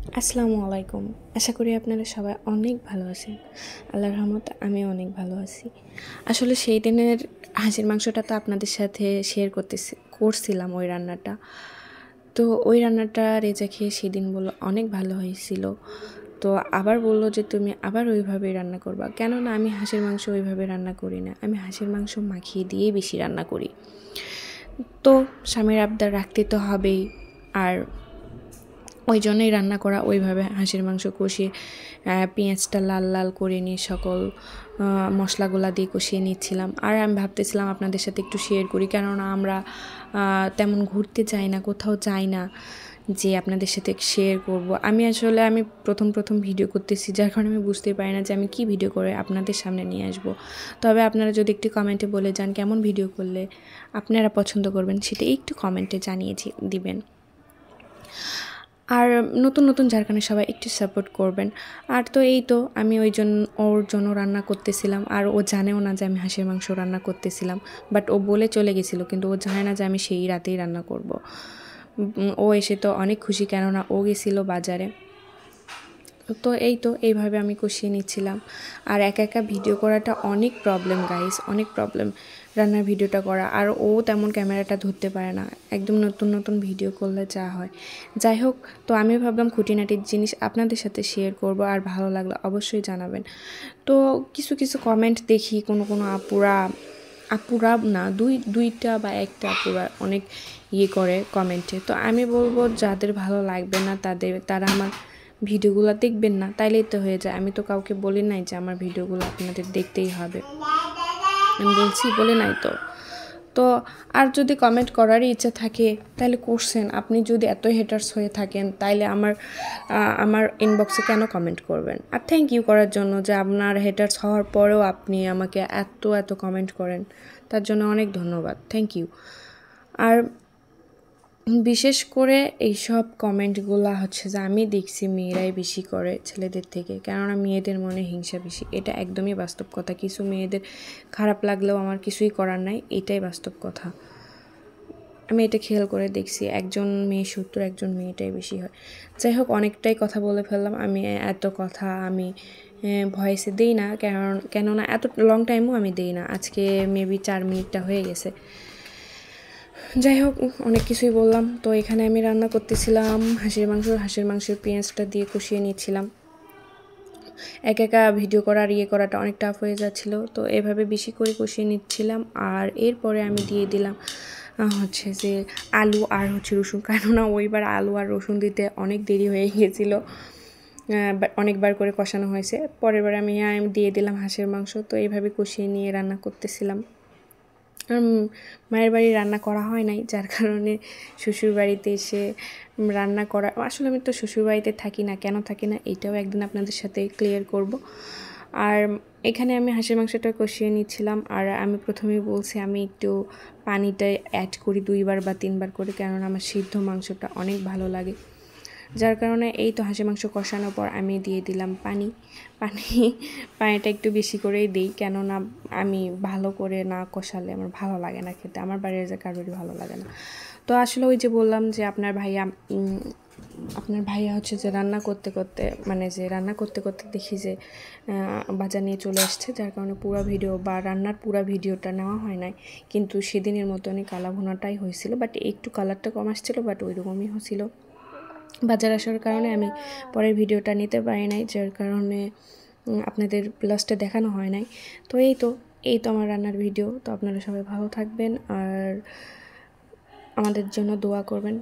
আসসালামু আলাইকুম। আশা করি আপনারা সবাই অনেক ভালো আছেন। আল্লাহর রহমতে আমিও অনেক ভালো আছি। আসলে সেই দিনের হাঁসের মাংসটা তো আপনাদের সাথে শেয়ার করছিলাম ওই রান্নাটা। তো ওই রান্নাটা রেজা খেয়ে সেদিন বলল অনেক ভালো হয়েছিল। তো আবার বলল যে তুমি আবার ওইভাবেই রান্না করবা। কেননা আমি হাঁসের মাংস ওইভাবে রান্না করি না। আমি হাঁসের মাংস মাখিয়ে দিয়েই বেশি রান্না করি। তো স্বামীর আবদার রাখতে তো হবেই। আর ওই জন্যই রান্না করা ওইভাবে হাঁসের মাংস কষিয়ে পেঁয়াজটা লাল লাল করে নিয়ে সকল মশলাগুলা দিয়ে কষিয়ে নিচ্ছিলাম। আর আমি ভাবতেছিলাম আপনাদের সাথে একটু শেয়ার করি, কেননা আমরা তেমন ঘুরতে যাই না, কোথাও যাই না যে আপনাদের সাথে শেয়ার করব। আমি প্রথম ভিডিও করতেছি, যার কারণে আমি বুঝতেই পারি না যে আমি কি ভিডিও করে আপনাদের সামনে নিয়ে আসব। তবে আপনারা যদি একটু কমেন্টে বলে যান কেমন ভিডিও করলে আপনারা পছন্দ করবেন, সেটা একটু কমেন্টে জানিয়ে দিবেন। আর নতুন যার কারণে সবাই একটু সাপোর্ট করবেন। আর তো এই তো আমি ওর জন্য রান্না করতেছিলাম। আর ও জানেও না যে আমি হাঁসের মাংস রান্না করতেছিলাম, বাট ও বলে চলে গেছিলো, কিন্তু ও জানে না যে আমি সেই রাতেই রান্না করব। ও এসে তো অনেক খুশি, কেননা ও গেছিলো বাজারে। তো এইভাবে আমি কষিয়ে নিচ্ছিলাম। আর একা ভিডিও করাটা অনেক প্রবলেম গাইস, অনেক প্রবলেম রান্নার ভিডিওটা করা। আর ও তেমন ক্যামেরাটা ধরতে পারে না, একদম নতুন ভিডিও করলে যা হয়। যাই হোক, তো আমি ভাবলাম খুঁটিনাটির জিনিস আপনাদের সাথে শেয়ার করব, আর ভালো লাগলে অবশ্যই জানাবেন। তো কিছু কমেন্ট দেখি, কোনো আপুরা না, দুইটা বা একটা আপুরা অনেক করে কমেন্টে। তো আমি বলবো যাদের ভালো লাগবে না তারা আমার ভিডিওগুলো দেখবেন না, তাইলেই তো হয়ে যায়। আমি তো কাউকে বলি নাই যে আমার ভিডিওগুলো আপনাদের দেখতেই হবে, আমি বলি নাই তো আর যদি কমেন্ট করারই ইচ্ছা থাকে তাহলে করছেন। আপনি যদি এত হেটার্স হয়ে থাকেন তাইলে আমার ইনবক্সে কেন কমেন্ট করবেন? আর থ্যাংক ইউ করার জন্য, যে আপনার হেটার্স হওয়ার পরেও আপনি আমাকে এত কমেন্ট করেন, তার জন্য অনেক ধন্যবাদ, থ্যাংক ইউ। আর বিশেষ করে এইসব কমেন্টগুলো হচ্ছে যে আমি দেখছি মেয়েরাই বেশি করে ছেলেদের থেকে, কেননা মেয়েদের মনে হিংসা বেশি। এটা একদমই বাস্তব কথা। কিছু মেয়েদের খারাপ লাগলেও আমার কিছুই করার নাই, এটাই বাস্তব কথা। আমি এটা খেয়াল করে দেখছি, একজন মেয়ে 70, একজন মেয়েটাই বেশি হয়। যাই হোক, অনেকটাই কথা বলে ফেললাম। এত কথা আমি ভয়েসে দিই না, কেননা এত লং টাইমও আমি দিই না। আজকে মেবি 4 মিনিটটা হয়ে গেছে। যাই হোক, অনেক কিছুই বললাম। তো এখানে আমি রান্না করতেছিলাম হাঁসের মাংসের পেঁয়াজটা দিয়ে কষিয়ে নিচ্ছিলাম। একা ভিডিও করাটা অনেক টাফ হয়ে যাচ্ছিলো। তো এভাবে বেশি করে কষিয়ে নিচ্ছিলাম। আর এরপরে আমি দিয়ে দিলাম হচ্ছে যে আলু আর রসুন, কেননা ওইবার আলু আর রসুন দিতে অনেক দেরি হয়ে গিয়েছিলো, অনেকবার করে কষানো হয়েছে। পরের বার আমি দিয়ে দিলাম হাঁসের মাংস। তো এইভাবে কষিয়ে নিয়ে রান্না করতেছিলাম। মায়ের বাড়ি রান্না করা হয় নাই, যার কারণে শ্বশুরবাড়িতে এসে রান্না করা। আসলে আমি তো শ্বশুরবাড়িতে থাকি না, কেন থাকি না এটাও একদিন আপনাদের সাথে ক্লিয়ার করব। আর এখানে আমি হাঁসের মাংসটা কষিয়ে নিচ্ছিলাম। আর আমি প্রথমেই বলছি আমি একটু পানিটা অ্যাড করি 2বার বা 3বার করে, কেননা আমার সিদ্ধ মাংসটা অনেক ভালো লাগে। যার কারণে এই তো হাঁসের মাংস কষানোর পর আমি দিয়ে দিলাম পানিটা একটু বেশি করেই দিই, কেননা আমি ভালো করে না কষালে আমার ভালো লাগে না খেতে, আমার বাড়ির যে কারোরই ভালো লাগে না। তো আসলে ওই যে বললাম যে আপনার ভাইয়া হচ্ছে যে রান্না করতে করতে দেখি যে বাজার নিয়ে চলে আসছে, যার কারণে রান্নার পুরো ভিডিওটা নেওয়া হয় নাই। কিন্তু সেদিনের মতনই কালা ভুনাটাই হয়েছিল, বাট একটু কালারটা কম আসছিল, বাট ওইরকমই হয়েছিল। বাজার আসার কারণে আমি পরের ভিডিওটা নিতে পারি নাই, যার কারণে আপনাদের প্লাসটা দেখানো হয় নাই। তো এই তো আমার রান্নার ভিডিও। তো আপনারা সবাই ভালো থাকবেন আর আমাদের জন্য দোয়া করবেন।